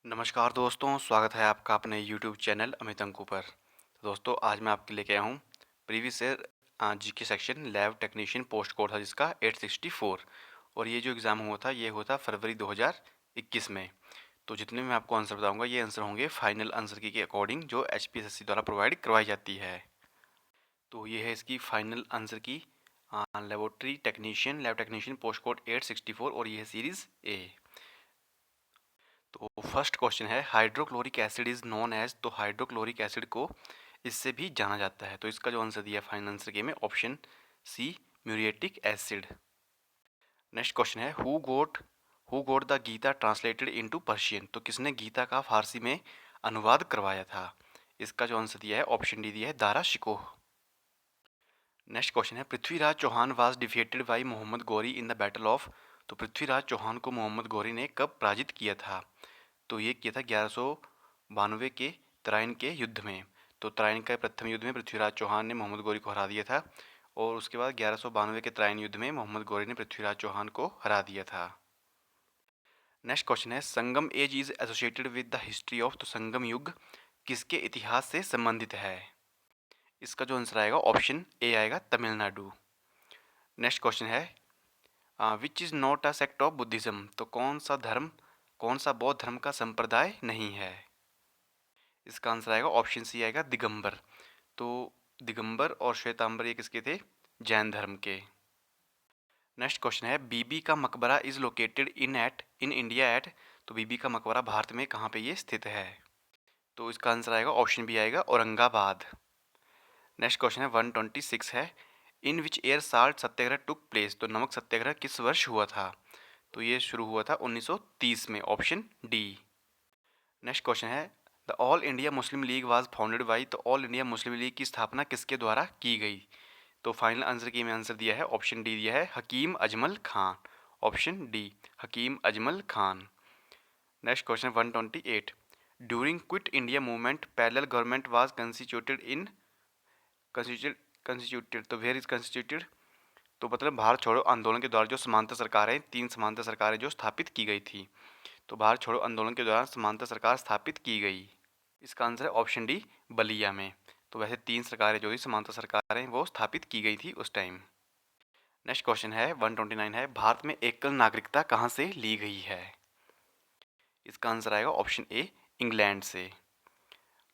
नमस्कार दोस्तों, स्वागत है आपका अपने यूट्यूब चैनल अमित अंकु पर। तो दोस्तों आज मैं आपके लेके आया हूँ previous year GK section lab technician post code था जिसका 864 और ये जो एग्ज़ाम हुआ था ये हुआ था फरवरी 2021 में। तो जितने मैं आपको आंसर बताऊँगा ये आंसर होंगे फाइनल आंसर की के अकॉर्डिंग जो HPSSC द्वारा प्रोवाइड करवाई जाती है। तो ये है इसकी फाइनल आंसर की laboratory technician lab technician post code 864 और ये है सीरीज़ ए। तो फर्स्ट क्वेश्चन है hydrochloric acid is known as. तो हाइड्रोक्लोरिक एसिड को इससे भी जाना जाता है। तो इसका जो आंसर दिया फाइनल आंसर के में option C muriatic acid. Next question है who got the Gita translated into Persian. तो किसने गीता का फारसी में अनुवाद करवाया था। इसका जो आंसर दिया है ऑप्शन डी दिया है दारा शिकोह। नेक्स्ट क्वेश्चन है Prithviraj Chauhan was defeated by Mohammad Ghori in the battle of. तो पृथ्वीराज चौहान को मोहम्मद गौरी ने कब पराजित किया था। तो ये किया था 1192 के तराइन के युद्ध में। तो तराइन के प्रथम युद्ध में पृथ्वीराज चौहान ने मोहम्मद गौरी को हरा दिया था और उसके बाद 1192 के तराइन युद्ध में मोहम्मद गौरी ने पृथ्वीराज चौहान को हरा दिया था। नेक्स्ट क्वेश्चन है Sangam age is associated with the history of. तो संगम युग किसके इतिहास से संबंधित है। इसका जो आंसर आएगा ऑप्शन ए आएगा तमिलनाडु। नेक्स्ट क्वेश्चन है which is not a sect of Buddhism. तो कौन सा बौद्ध धर्म का संप्रदाय नहीं है। इसका आंसर आएगा ऑप्शन सी आएगा दिगंबर। तो दिगंबर और श्वेतांबर ये किसके थे, जैन धर्म के। नेक्स्ट क्वेश्चन है बीबी का मकबरा is located in India at. तो बीबी का मकबरा भारत में कहाँ पे ये स्थित है। तो इसका आंसर आएगा ऑप्शन बी आएगा औरंगाबाद। नेक्स्ट क्वेश्चन है 126 है in which year salt Satyagraha took place. तो नमक सत्याग्रह किस वर्ष हुआ था। तो ये शुरू हुआ था 1930 में, ऑप्शन डी। नेक्स्ट क्वेश्चन है the all India Muslim league was founded by. तो ऑल इंडिया मुस्लिम लीग की स्थापना किसके द्वारा की गई। तो फाइनल आंसर की में आंसर दिया है ऑप्शन डी दिया है Hakim Ajmal Khan. Option D Hakim Ajmal Khan. Next question 128 during quit India movement parallel government was constituted. तो वेयर इज कंस्टिट्यूटेड। तो मतलब भारत छोड़ो आंदोलन के दौरान जो समांतर सरकारें, 3 समांतर सरकारें जो स्थापित की गई थी। तो भारत छोड़ो आंदोलन के दौरान समांतर सरकार स्थापित की गई। इसका आंसर है ऑप्शन डी बलिया में। तो वैसे 3 सरकारें जो थी समांतर सरकारें वो स्थापित की गई थी उस टाइम। नेक्स्ट क्वेश्चन है 129 है भारत में एकल नागरिकता कहाँ से ली गई है। इसका आंसर आएगा ऑप्शन ए इंग्लैंड से।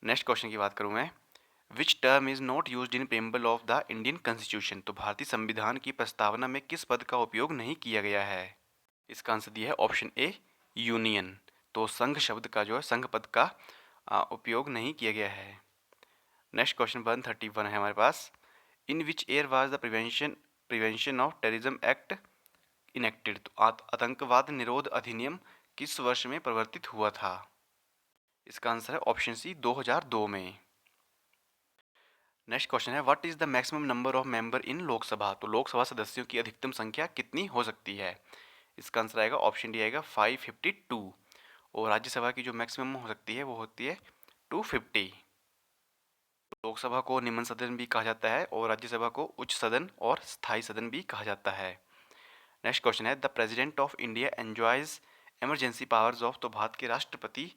नेक्स्ट क्वेश्चन की बात करूँ मैं which term is not use in preamble of the Indian constitution. तो भारतीय संविधान की प्रस्तावना में किस पद का उपयोग नहीं किया गया है। इसका आंसर दिया है ऑप्शन ए यूनियन। तो संघ शब्द का जो है संघ पद का उपयोग नहीं किया गया है। नेक्स्ट क्वेश्चन 131 है हमारे पास in which year was the prevention of terrorism act enacted. तो आतंकवाद निरोध अधिनियम किस वर्ष में प्रवर्तित हुआ था। इसका आंसर है ऑप्शन सी 2002 में। नेक्स्ट क्वेश्चन है what is the maximum number of member in Lok Sabha. तो लोकसभा सदस्यों की अधिकतम संख्या कितनी हो सकती है। इसका आंसर आएगा ऑप्शन डी आएगा 552 और राज्यसभा की जो मैक्सिमम हो सकती है वो होती है 250। लोकसभा को निम्न सदन भी कहा जाता है और राज्यसभा को उच्च सदन और स्थायी सदन भी कहा जाता है। नेक्स्ट क्वेश्चन है the president of India enjoys emergency powers of. तो भारत के राष्ट्रपति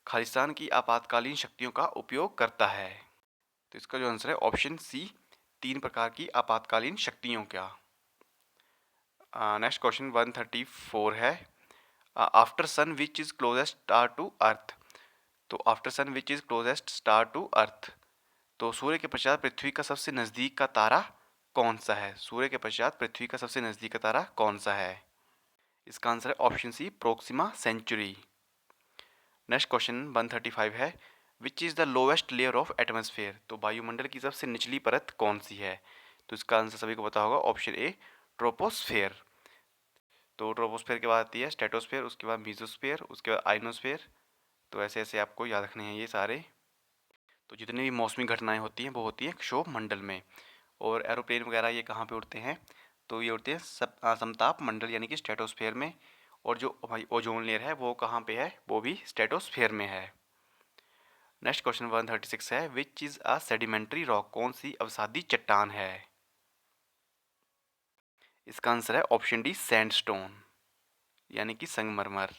खालिस्तान की आपातकालीन शक्तियों का उपयोग करता है। तो इसका जो आंसर है ऑप्शन सी 3 प्रकार की आपातकालीन शक्तियों का। नेक्स्ट क्वेश्चन 134 है after sun which is closest star to earth. तो after sun which is closest star to earth. तो सूर्य के पश्चात पृथ्वी का सबसे नज़दीक का तारा कौन सा है। सूर्य के पश्चात पृथ्वी का सबसे नज़दीक का तारा कौन सा है। इसका आंसर है option C Proxima Centauri. Next question 135 है which is the lowest layer of atmosphere. तो वायुमंडल की सबसे निचली परत कौन सी है। तो इसका आंसर सभी को पता होगा ऑप्शन ए ट्रोपोस्फेयर। तो ट्रोपोस्फेयर के बाद आती है स्ट्रेटोस्फेयर, उसके बाद मीजोस्फेयर, उसके बाद आइनोस्फेयर। तो ऐसे ऐसे आपको याद रखने हैं ये सारे। तो जितनी भी मौसमी घटनाएं होती हैं वो होती हैं क्षोभ मंडल में। और एरोप्लेन वगैरह ये कहाँ पे उड़ते हैं। तो ये उड़ते हैं समताप मंडल यानी कि स्ट्रेटोस्फेयर में। और जो हमारी ओजोन लेयर है वो कहाँ पे है, वो भी स्ट्रेटोस्फेयर में है। नेक्स्ट क्वेश्चन 136 है which is a sedimentary rock. कौन सी अवसादी चट्टान है। इसका आंसर है ऑप्शन डी सैंडस्टोन यानी कि संगमरमर।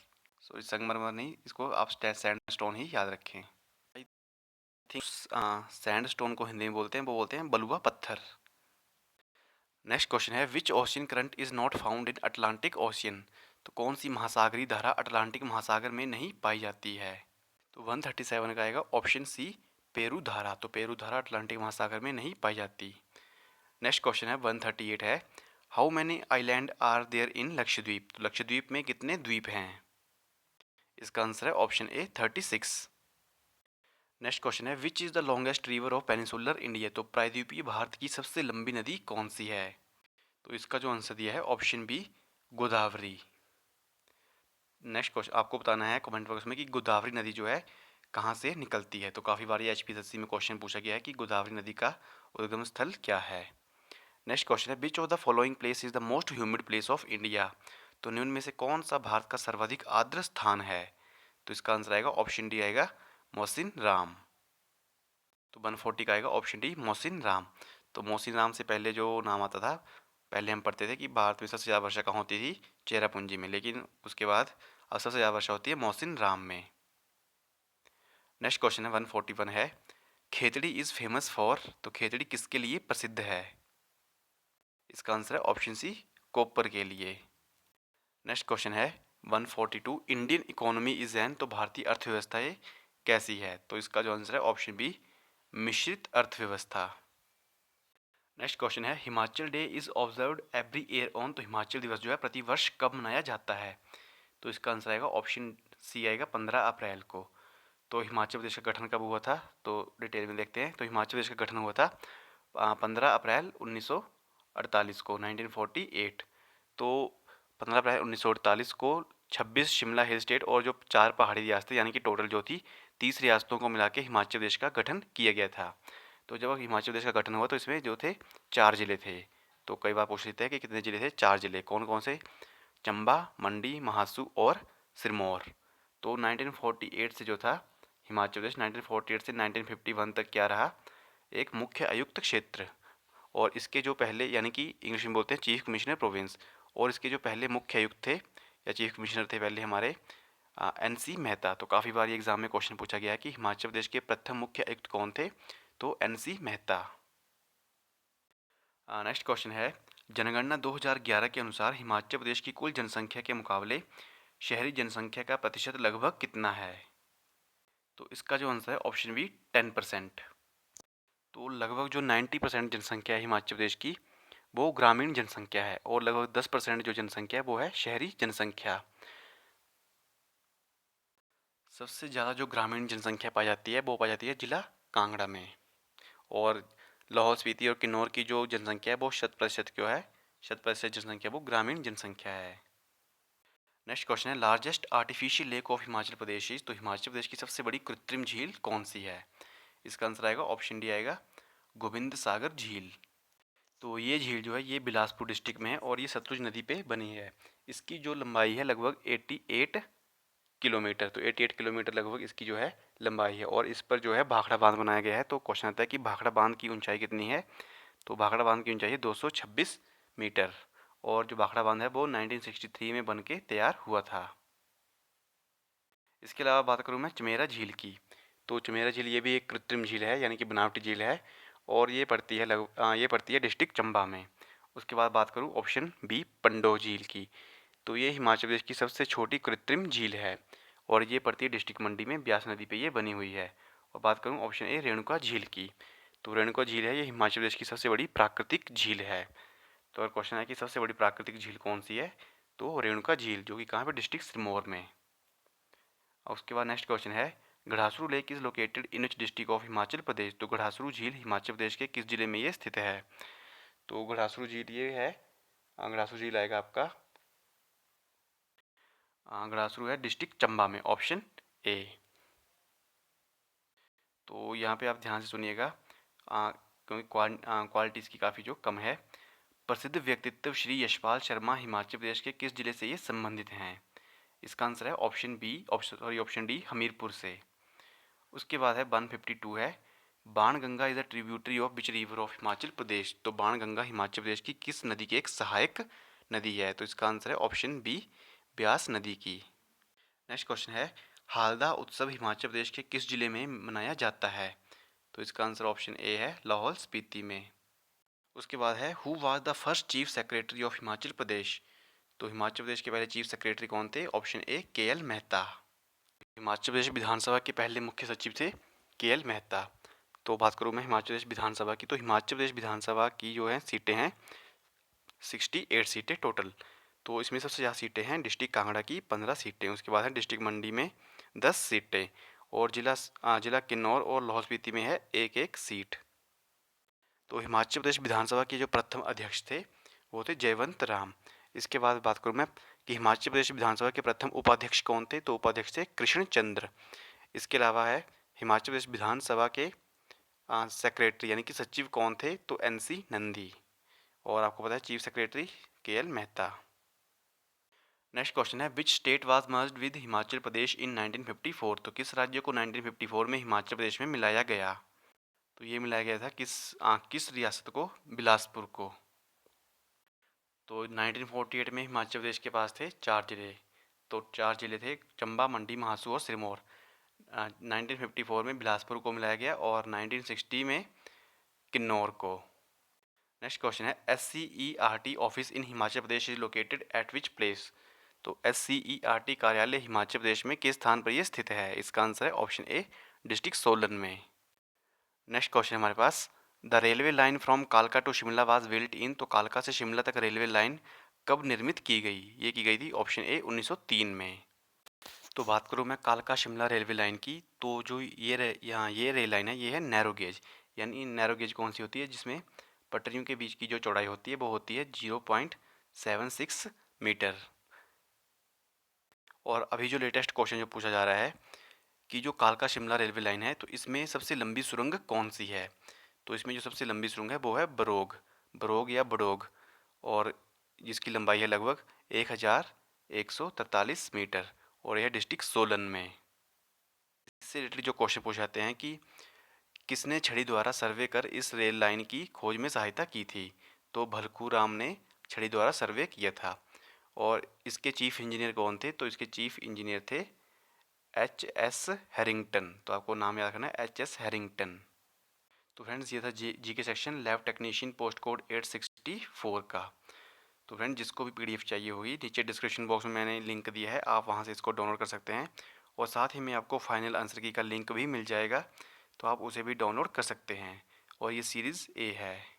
सो संगमरमर नहीं, इसको आप सैंडस्टोन ही याद रखें। आई थिंक सैंडस्टोन को हिंदी में बोलते हैं, वो बोलते हैं बलुआ पत्थर। नेक्स्ट क्वेश्चन है which ocean current is not found in Atlantic ocean. तो कौन सी महासागरीय धारा अटलांटिक महासागर में नहीं पाई जाती है। तो 137 का आएगा ऑप्शन सी पेरू धारा। तो पेरू धारा अटलांटिक महासागर में नहीं पाई जाती। नेक्स्ट क्वेश्चन है 138 है how many island are there in Lakshadweep. तो लक्षद्वीप में कितने द्वीप हैं। इसका आंसर है ऑप्शन ए 36। नेक्स्ट क्वेश्चन है which is the longest river of peninsular India. तो प्रायद्वीपीय भारत की सबसे लंबी नदी कौन सी है। तो इसका जो आंसर दिया है option B Godavari. Next question आपको बताना है कमेंट बॉक्स में कि गोदावरी नदी जो है कहाँ से निकलती है। तो काफ़ी बार HPSC में क्वेश्चन पूछा गया है कि गोदावरी नदी का उद्गम स्थल क्या है। नेक्स्ट क्वेश्चन है which of the following place is the most humid place of India. तो निम्न में से कौन सा भारत का सर्वाधिक आर्द्र स्थान है। तो इसका आंसर आएगा ऑप्शन डी आएगा मोहसिन राम। तो 140 का आएगा ऑप्शन डी मोहसिन राम। तो मोहसिन राम से पहले जो नाम आता था, पहले हम पढ़ते थे कि भारत में सबसे ज़्यादा वर्षा कहाँ होती थी, चेरापूंजी में, लेकिन उसके बाद अब सबसे ज़्यादा वर्षा होती है मोहसिन राम में। नेक्स्ट क्वेश्चन है 141 है खेतड़ी इज़ फेमस फॉर। तो खेतड़ी किसके लिए प्रसिद्ध है। इसका आंसर है ऑप्शन सी कॉपर के लिए। नेक्स्ट क्वेश्चन है 142 इंडियन इकोनॉमी इज एन। तो भारतीय अर्थव्यवस्था ये कैसी है। तो इसका जो आंसर है ऑप्शन बी मिश्रित अर्थव्यवस्था। नेक्स्ट क्वेश्चन है Himachal day is observed every year on. तो हिमाचल दिवस जो है प्रतिवर्ष कब मनाया जाता है। तो इसका आंसर आएगा ऑप्शन सी आएगा 15 अप्रैल को। तो हिमाचल प्रदेश का गठन कब हुआ था, तो डिटेल में देखते हैं। तो हिमाचल प्रदेश का गठन हुआ था 15 अप्रैल 1948 को, 1948। तो 15 अप्रैल 1948 को 26 शिमला हिल स्टेट और जो 4 पहाड़ी रियासतें यानी कि टोटल जो थी 30 रियासतों को मिला के हिमाचल प्रदेश का गठन किया गया था। तो जब हिमाचल प्रदेश का गठन हुआ तो इसमें जो थे 4 ज़िले थे। तो कई बार पूछ लेते हैं कि कितने ज़िले थे, 4 ज़िले। कौन कौन से, चंबा, मंडी, महासू और सिरमौर। तो 1948 से जो था हिमाचल प्रदेश 1948 से 1951 तक क्या रहा, एक मुख्य आयुक्त क्षेत्र। और इसके जो पहले यानी कि इंग्लिश में बोलते हैं चीफ कमिश्नर प्रोविंस। और इसके जो पहले मुख्य आयुक्त थे या चीफ कमिश्नर थे पहले हमारे NC मेहता। तो काफ़ी बार ये एग्जाम में क्वेश्चन पूछा गया है कि हिमाचल प्रदेश के प्रथम मुख्य आयुक्त कौन थे। तो NC मेहता। नेक्स्ट क्वेश्चन है जनगणना 2011 के अनुसार हिमाचल प्रदेश की कुल जनसंख्या के मुकाबले शहरी जनसंख्या का प्रतिशत लगभग कितना है। तो इसका जो आंसर है ऑप्शन बी 10%। तो लगभग जो 90% जनसंख्या है हिमाचल प्रदेश की वो ग्रामीण जनसंख्या है और लगभग 10% जो जनसंख्या है वो है शहरी जनसंख्या। सबसे ज़्यादा जो ग्रामीण जनसंख्या पाई जाती है वो पाई जाती है जिला कांगड़ा में। और लाहौल स्पीति और किन्नौर की जो जनसंख्या है वो 100% क्यों है, 100% जनसंख्या वो ग्रामीण जनसंख्या है। नेक्स्ट क्वेश्चन है largest artificial lake of Himachal Pradesh is. तो हिमाचल प्रदेश की सबसे बड़ी कृत्रिम झील कौन सी है। इसका आंसर आएगा ऑप्शन डी आएगा गोविंद सागर झील। तो ये झील जो है ये बिलासपुर डिस्ट्रिक्ट में है और ये सतलुज नदी पे बनी है। इसकी जो लंबाई है लगभग 88 किलोमीटर। तो 88 किलोमीटर लगभग इसकी जो है लंबाई है और इस पर जो है भाखड़ा बांध बनाया गया है। तो क्वेश्चन आता है कि भाखड़ा बांध की ऊंचाई कितनी है। तो भाखड़ा बांध की ऊंचाई है 226 मीटर और जो भाखड़ा बांध है वो 1963 में बन के तैयार हुआ था। इसके अलावा बात करूँ मैं चमेरा झील की। तो चमेरा झील ये भी एक कृत्रिम झील है यानी कि बनावटी झील है और ये पड़ती है डिस्ट्रिक्ट चंबा में। उसके बाद बात करूँ ऑप्शन बी पंडो झील की। तो ये हिमाचल प्रदेश की सबसे छोटी कृत्रिम झील है और ये पड़ती है डिस्ट्रिक्ट मंडी में, ब्यास नदी पे ये बनी हुई है। और बात करूँ ऑप्शन ए रेणुका झील की। तो रेणुका झील है ये हिमाचल प्रदेश की सबसे बड़ी प्राकृतिक झील है। तो अगर क्वेश्चन है कि सबसे बड़ी प्राकृतिक झील कौन सी है, तो रेणुका झील, जो कि कहाँ पे, डिस्ट्रिक्ट सिरमौर में। और उसके बाद नेक्स्ट क्वेश्चन है Gadhasuru lake is located in which district of Himachal Pradesh. तो गढ़ासुरु झील हिमाचल प्रदेश के किस जिले में ये स्थित है। तो गढ़ासुरु झील ये है, गढ़ासुरु झील आएगा आपका, गढ़ासुरु है डिस्ट्रिक्ट चंबा में, ऑप्शन ए। तो यहाँ पे आप ध्यान से सुनिएगा क्योंकि क्वालिटी इसकी काफ़ी जो कम है। प्रसिद्ध व्यक्तित्व श्री यशपाल शर्मा हिमाचल प्रदेश के किस जिले से ये संबंधित हैं। इसका आंसर है ऑप्शन डी हमीरपुर से। उसके बाद है 152 है Banganga is a tributary of which river of Himachal Pradesh. तो बाणगंगा हिमाचल प्रदेश की किस नदी की एक सहायक नदी है। तो इसका आंसर है ऑप्शन बी ब्यास नदी की। नेक्स्ट क्वेश्चन है, हालदा उत्सव हिमाचल प्रदेश के किस जिले में मनाया जाता है? तो इसका आंसर ऑप्शन ए है लाहौल स्पीति में। उसके बाद है, who was the first chief secretary of Himachal Pradesh? तो हिमाचल प्रदेश के पहले चीफ सेक्रेटरी कौन थे? Option A K L. Mehta. Himachal Pradesh विधानसभा के पहले मुख्य सचिव थे के.एल. मेहता। तो बात करूँ मैं हिमाचल प्रदेश विधानसभा की, तो हिमाचल प्रदेश विधानसभा की जो है सीटें हैं 68 सीटें टोटल। तो इसमें सबसे ज़्यादा सीटें हैं डिस्ट्रिक्ट कांगड़ा की 15 सीटें, उसके बाद है डिस्ट्रिक्ट मंडी में 10 सीटें, और जिला किन्नौर और लाहौल स्पीति में है एक एक सीट। तो हिमाचल प्रदेश विधानसभा के जो प्रथम अध्यक्ष थे वो थे जयवंत राम। इसके बाद बात करूँ मैं कि हिमाचल प्रदेश विधानसभा के प्रथम उपाध्यक्ष कौन थे? तो उपाध्यक्ष थे कृष्ण चंद्र। इसके अलावा है हिमाचल प्रदेश विधानसभा के सेक्रेटरी यानी कि सचिव कौन थे? तो NC नंदी। और आपको पता है chief secretary K L. Mehta. Next question है, which state was merged with Himachal Pradesh in 1954? तो किस राज्य को 1954 में हिमाचल प्रदेश में मिलाया गया? तो ये मिलाया गया था किस रियासत को? बिलासपुर को। तो 1948 में हिमाचल प्रदेश के पास थे 4 जिले। तो 4 जिले थे चंबा, मंडी, महासू और सिरमौर। 1954 में बिलासपुर को मिलाया गया और 1960 में किन्नौर को। नेक्स्ट क्वेश्चन है, SCERT office in Himachal Pradesh is located at which place? तो SCERT कार्यालय हिमाचल प्रदेश में किस स्थान पर यह स्थित है? इसका आंसर है ऑप्शन ए डिस्ट्रिक्ट सोलन में। नेक्स्ट क्वेश्चन हमारे पास, द रेलवे लाइन फ्रॉम कालका to Shimla was built in? तो कालका से शिमला तक रेलवे लाइन कब निर्मित की गई? ये की गई थी ऑप्शन ए 1903 में। तो बात करूँ मैं कालका शिमला रेलवे लाइन की, तो जो यहाँ ये रेल लाइन है ये है नैरो गेज। यानी नैरो गेज कौन सी होती है? जिसमें पटरियों के बीच की जो चौड़ाई होती है वो होती है 0.76 मीटर। और अभी जो लेटेस्ट क्वेश्चन जो पूछा जा रहा है कि जो कालका शिमला रेलवे लाइन है तो इसमें सबसे लंबी सुरंग कौन सी है? तो इसमें जो सबसे लंबी सुरंग है वो है बरोग या बडोग, और जिसकी लंबाई है लगभग 1143 मीटर, और यह डिस्ट्रिक्ट सोलन में। इससे रिलेटेड जो क्वेश्चन पूछे जाते हैं कि किसने छड़ी द्वारा सर्वे कर इस रेल लाइन की खोज में सहायता की थी? तो भलकू राम ने छड़ी द्वारा सर्वे किया था। और इसके चीफ इंजीनियर कौन थे? तो इसके चीफ इंजीनियर थे HS हैरिंगटन। तो आपको नाम याद रखना है HS हैरिंगटन। तो फ्रेंड्स ये था जी के section lab technician post code 864 का। तो फ्रेंड्स जिसको भी PDF चाहिए होगी नीचे डिस्क्रिप्शन बॉक्स में मैंने लिंक दिया है, आप वहाँ से इसको डाउनलोड कर सकते हैं। और साथ ही में आपको फाइनल आंसर की का लिंक भी मिल जाएगा, तो आप उसे भी डाउनलोड कर सकते हैं। और ये सीरीज़ A है।